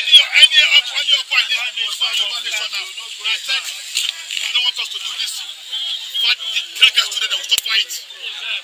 any offer in this nation now, I said you don't want us to do this. But the tell guys today that we stop fight.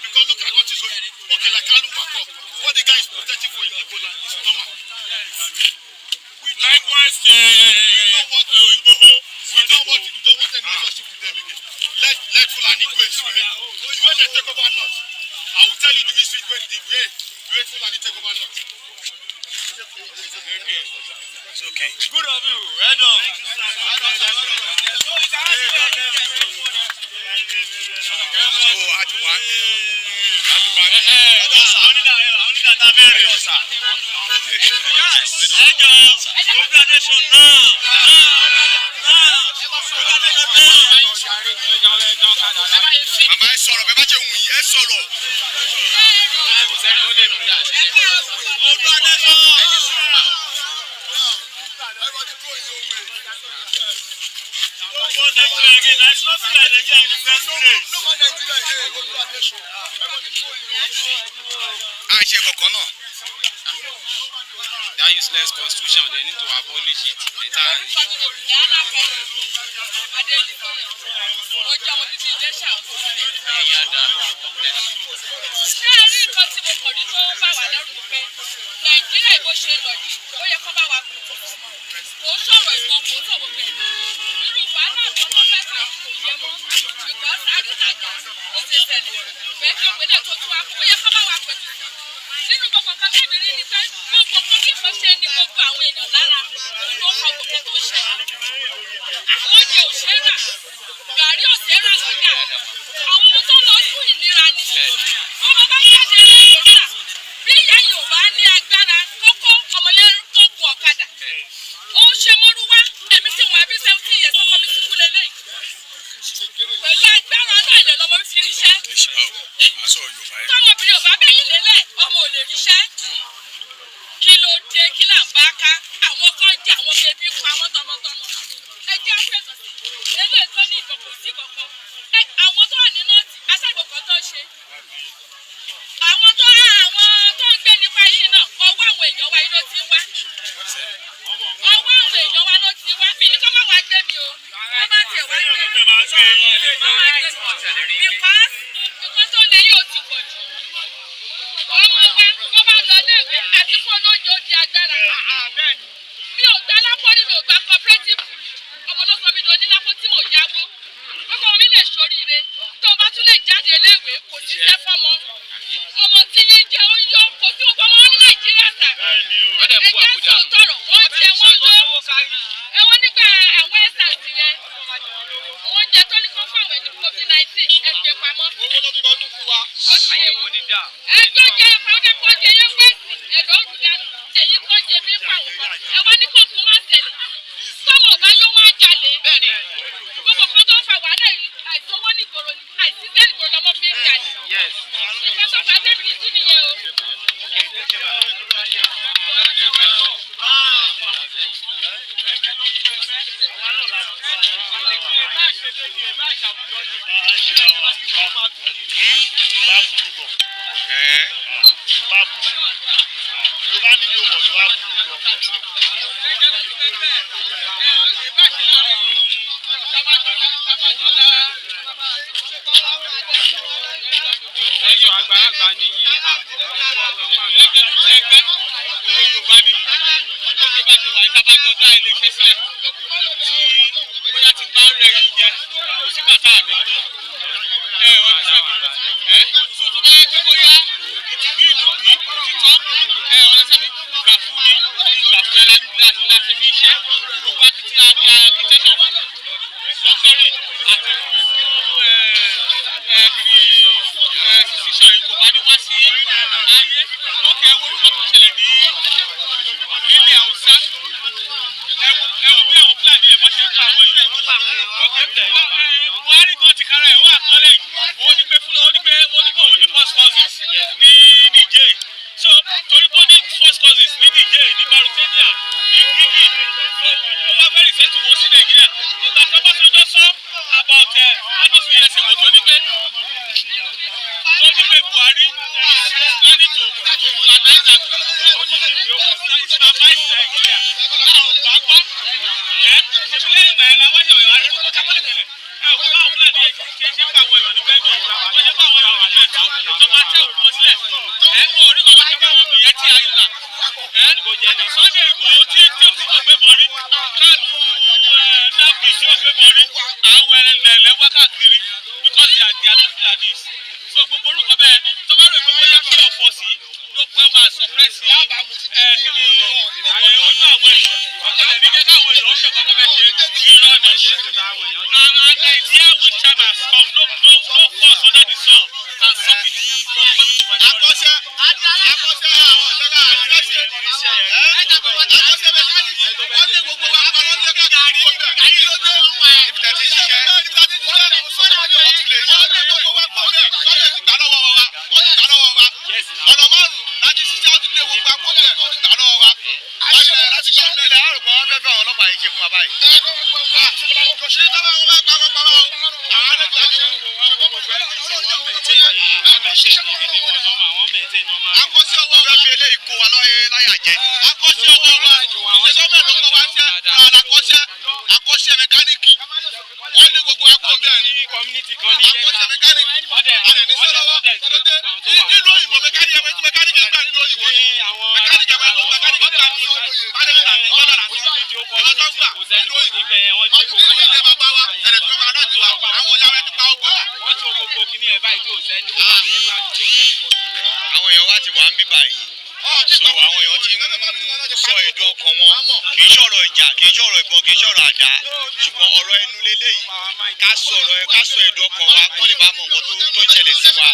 Because look at what is going on. Okay, like Alu Wako, what the guy is protecting for in Igbo land is normal. Likewise, we don't want any relationship with them again. Let Fulani go away. When they take over North, I will tell you the history when the way Fulani take over North. It's okay. Good of you. Well done. Mama ẹ sọ̀rọ̀ bẹ́ẹ̀ bá jẹ́ òun yìí ẹ sọ̀rọ̀. There's nothing like Nigeria in the first place. That useless constitution, they need to abolish it entirely. Nínú gbogbo nǹkan bẹ́ẹ̀ rí ni pé gbogbo nǹkan kí nǹkan ṣe ní gbogbo àwọn èèyàn lára òun ló kọ gbogbo tó ṣe. Oúnjẹ ò ṣe é rà, gàrí ò ṣe é rà lọ́jà, àwọn ọmọ tó lọ sùn ìnira ni. Ọmọ bá jáde ní ìrora, bí ìyá Yorùbá ní agbára kókó ọmọ yẹn tó gun ọ̀kadà. Ó ṣe mọ́rúwá, èmi sì wọ́n ẹbí 70 years ọkọ mi ti kú lélẹ̀. Pẹ̀lú agbára náà ilẹ̀ lọ́mọ fi ríṣẹ́. Tọ́mọbìnrin ò bá bẹ́yìn lélẹ̀, ọmọ ò lè ríṣẹ́. Kí ló dé kí là ń bá ká? Àwọn kan jẹ àwọn bèbí pa àwọn tọmọtọmọ. Ẹ jẹ́ àpẹẹsọ̀ sí. Eléyìí tó ní ìbọn kò sí kankan. Àwọn tó wà ní nọ́ọ̀tì, aṣáàgbọ̀kọ̀ tó ṣe. Àwọn tó ń gbé nípa yìí náà, ọwọ́ àwọn èèyàn wa ló ti wá. Ọwọ́ àwọn èèyàn wa ló ti wá. Mi ní kọ́ máa wá gbé mi o. Wọ́n bá tiẹ̀ wá gbé mi. Because nǹkan tó lè yóò ti pọ̀ jù. Ọmọ wa kó bá lọ léèwé àti fún olóúnjẹ ó di agbára. Mi ò gbá lápọ́rí, mi ò gbá cooperative. Ọmọ ló sọ mi di onílápò tí mò ń yáwó. Ọkọ mi lè ṣoríire. Tó o bá tún lè jáde léèwé kò ní jẹ́ fọ́mọ. Ọmọ tí yín jẹ́ ó yọ kò tí wọ́n fọmọ ní Nàìjíríà sà. Ẹ̀jẹ̀ sọ tọrọ, wọ́n jẹ wọ́n lọ. Ẹ̀wọ̀n nígbà àwọn ẹ̀sà ti yẹn. Oúnjẹ tó ní kó fún àwọn ẹni COVID-19 ẹgbẹ́ pamọ́. Owó ló ti bá tún fún wa. Ẹgbẹ́ jẹ́ ìpàdé kó jẹ yẹn wẹ́ẹ̀sì ẹ̀rọ òrùlànà ẹ̀yìn kó jẹ bí pàwọ́. Ẹ̀wọ̀n ní kò tún máa tẹ̀lé. Sọ́mọ̀ ọ̀gá yóò wá jalè. Gbogbo kan tó fà wàhálà yìí àìsówó ní ìgboro ni àìsíṣẹ́ ìgboro lọ́mọ fi ń jalè. Ìgbà tó fà débi ní tún nìyẹn o. Ẹjọ́ àgbàlagbà ni yín. Yorùbá ni ó ké bá ti wà ní abájọ dá ilé iṣẹ́ sílẹ̀ tí bóyá ti bá rẹ̀ yín jẹ kò sí bàtà àbí ọdún sẹ́mi so tó bá yẹ pé bóyá ìtìbí ìlú bí òtítọ́ ọdún sẹ́mi gbà fún mi ìgbà fún ẹ láti fi ṣe gbogbo akitẹ́sọ̀ fún ìsọ́sọ́rì àti sísísàn ìkò bá ní wá sí ayé ó kẹ́ ẹ wọ́n tó ṣẹlẹ̀ ní ilẹ̀ Haúsá ẹ wò bí àwọn Fúlàní ẹ̀mọ́ ṣe ń pa àwọn èèyàn Buhari gan ti kára ẹ̀ ó àkọọ́lẹ̀ yìí ó ní pé òun ní first cousins ní Niger so torí pé ó ní first cousins ní Niger ní Mauritania ní Guinea so ó wá bẹ́rẹ̀ ìfẹ́ tù wọ́n sí Nàìjíríà they are not Fulanis. So gbogbo orúkọ bẹ́ẹ̀ tó bá rò pé bóyá kí ọ̀fọ̀ sí ló pẹ́ máa suppress kí ni oyún àwọn èèyàn ó kọ̀lẹ̀ ní jẹ́ káwọn èèyàn ó ṣe kọ́kọ́ bẹ́ẹ̀ ṣe irọ́ ni ṣe. And Nigeria which time has come no force under the sun can stop it from coming to Nigeria. Akọ́ṣẹ́ àwọn ọ̀ṣẹ́lá àríṣẹ́ akọ́ṣẹ́ mẹkáníìkì wọ́n lé gbogbo wa pa lọ́lé káàkiri kó bẹ́ẹ̀ kí ló dé níbi tẹ́ ti ṣiṣẹ́ ọtún lè yí ọdún gbogbo wa pa bẹ́ẹ̀ lọ́lẹ̀ ti gbà lọ́wọ́ wa wọ́n ti gbà lọ́wọ́ wa ọ̀nà márùn-ún láti ṣiṣẹ́ ọtún lè gbogbo wa pọ̀ bẹ́ẹ̀ wọ́n ti gbà lọ́wọ́ wa ayẹyẹ láti gbọ́ nílẹ̀ àrùkọ́ wọn fẹ́ fẹ́ àwọn ọlọ́pàá yìí ṣe fún wa báyìí. ṣé tọ́ba wọn bá pa wọn o àwọn akọ́sí ọwọ́ wa fi eléyìí kó wa láyà jẹ akọ́sí ọwọ́ wa ìṣèjọba ló kọ́ wa ń jẹ́ akọ́sẹ́ mẹkáníìkì wọ́n lé gbogbo akọ́ bẹ́ẹ̀ ni akọ́sẹ́ mẹkáníìkì alẹ́ ní sọ́lọ́wọ́ nínú òyìnbó mẹkáníìkì ẹ̀wọ̀n tí mẹkáníìkì ń gbà nínú òyìnbó ni mẹkáníìkì ẹ̀wọ̀n tó mẹkáníìkì ń gbà nínú òyìnbó pálẹ́tà ní dọ́là àti ọ̀dọ́ tó ń gbà nínú òyìnbó ọdún tó ń gbé bàbá wa ẹ̀rẹ̀ tó máa rájú wa àwọn òyàwó ẹ̀ ti pa ogbó. wọ́n tó gbogbo kìíní ẹ̀ báyìí tó sẹ́ni ó wà ní àwọn èèyàn wá ti wà ń bí báyìí so àwọn èèyàn ti ń sọ èdùn ọkàn wọn kì í ṣọ̀rọ̀ ìjà kì í ṣọ̀rọ̀ ìbọn kì í ṣọ̀rọ̀ àdá ṣùgbọ́n ọ̀rọ̀ ẹnu lélẹ́yìí ká sọ èdùn ọkàn wa kó lè bá mọ nǹkan tó ń ṣẹlẹ̀ sí wa.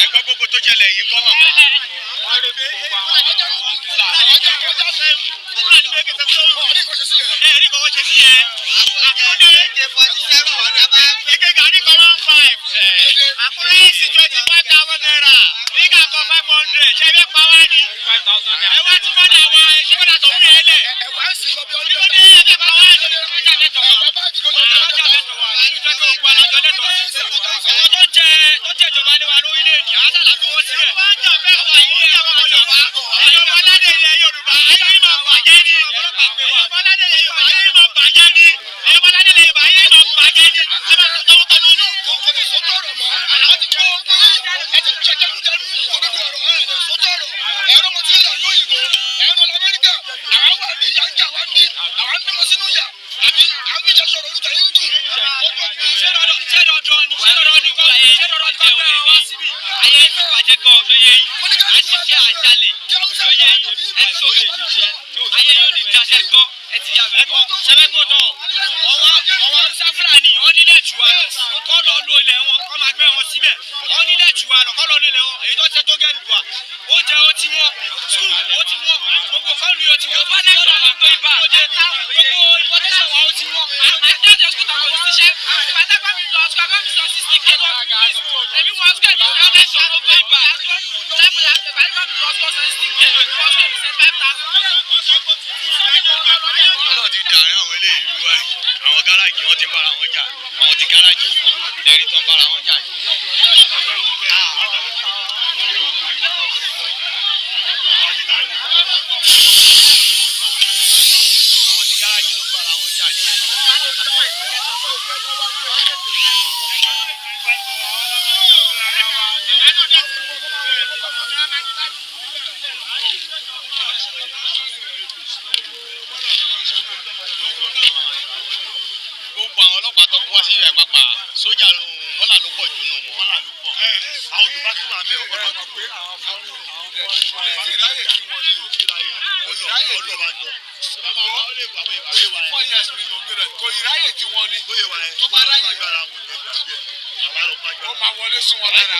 ẹgbẹ́ gbogbo tó ṣẹlẹ̀ yìí kọ́ hàn wá. ọlọ́run ti dàrin àwọn eléyìí ìlú wa yìí àwọn gáràjì wọn ti ń bára wọn jà àwọn ti gáràjì lẹ́rìí tó ń bára wọn jà yìí. gbogbo àwọn ọlọ́pàá tó kó wá sí ìyá pápá sójà bọ́là ló pọ̀ jù nù wọn. bọ́là ló pọ̀ àwọn Yorùbá tún wà bẹ́ẹ̀ ọ̀pọ̀lọpọ̀ tó pé àwọn ìráyè kí wọ́n ní ìráyè ló máa jọ. kò ìráyè tí wọ́n ní tó bá ráyè ó máa wọlé sún wọn lára.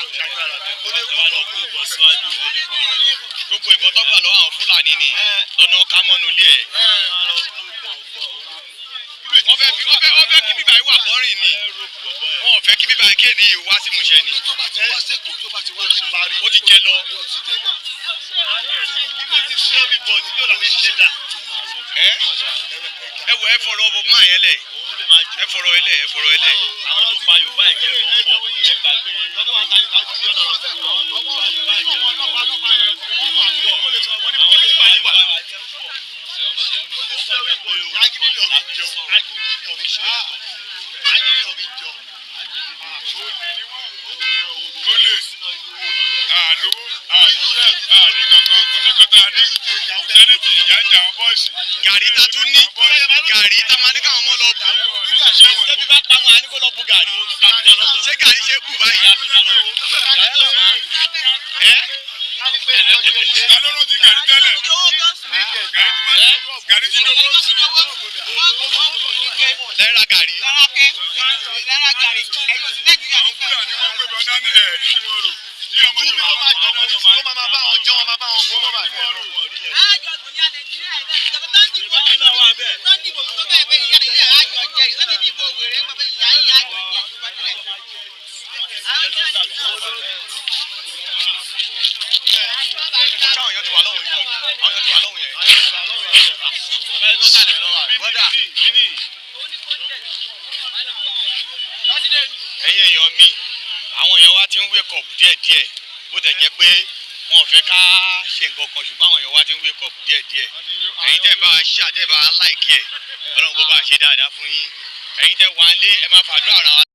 gbogbo ìbọn tó gbà lọ́wọ́ àwọn Fúlàní ni lọ́nà kámọ́nù ilé ẹ̀. wọ́n fẹ́ kí bíbá yìí wà bọ́rìn ni wọ́n fẹ́ kí bíbá yìí kéde wá sí ìmúṣẹ ni. tó bá ti wá sẹ́kọ̀ọ́ tó bá ti wá sí parí ó ti jẹ lọ. ẹ wọ ẹ fọ̀rọ̀ ọbọ máa yẹn lẹ ẹ fọ̀rọ̀ ilẹ ẹ fọ̀rọ̀ ilẹ. àwọn tó fa Yorùbá ẹ jẹ wọn pọ ẹ gbàgbé gàrí ta tún ní gàrí ta máa ní káwọn ọmọ lọ bù débi bá pa wọn à ní kó lọ bù gàrí ṣé gàrí ṣe bù báyìí. alọ́run ti gàrí tẹ́lẹ̀ gàrí ti dọ́wọ́ lẹ́ra gàrí. àwọn fúlàní wọ́n pè bọ́ náà ní ẹ̀ẹ́dì tí wọ́n rò tí ọmọ Bùnmi tó máa jókòó tó máa bá wọn jọ wọn máa bá wọn bọ́ wọn báyìí. Táwọn èèyàn ti wà lọ́hùn yẹn. Àwọn èèyàn ti wà lọ́hùn yẹn. Bọ́dà. Ẹ̀yin èèyàn mi, àwọn èèyàn wa ti ń wake up díẹ̀díẹ̀ bó tẹ̀ jẹ́ pé wọn ò fẹ́ ká ṣe nǹkan kan ṣùgbọ́n àwọn èèyàn wa ti ń wake up díẹ̀díẹ̀. Ẹ̀yin tẹ́ bá wa ṣá tẹ́ bá wa like ẹ̀ Ọlọ́run kó bá ṣe dáadáa fún yín. Ẹ̀yin tẹ́ wà ń lé ẹ máa fàdúrà ara wa.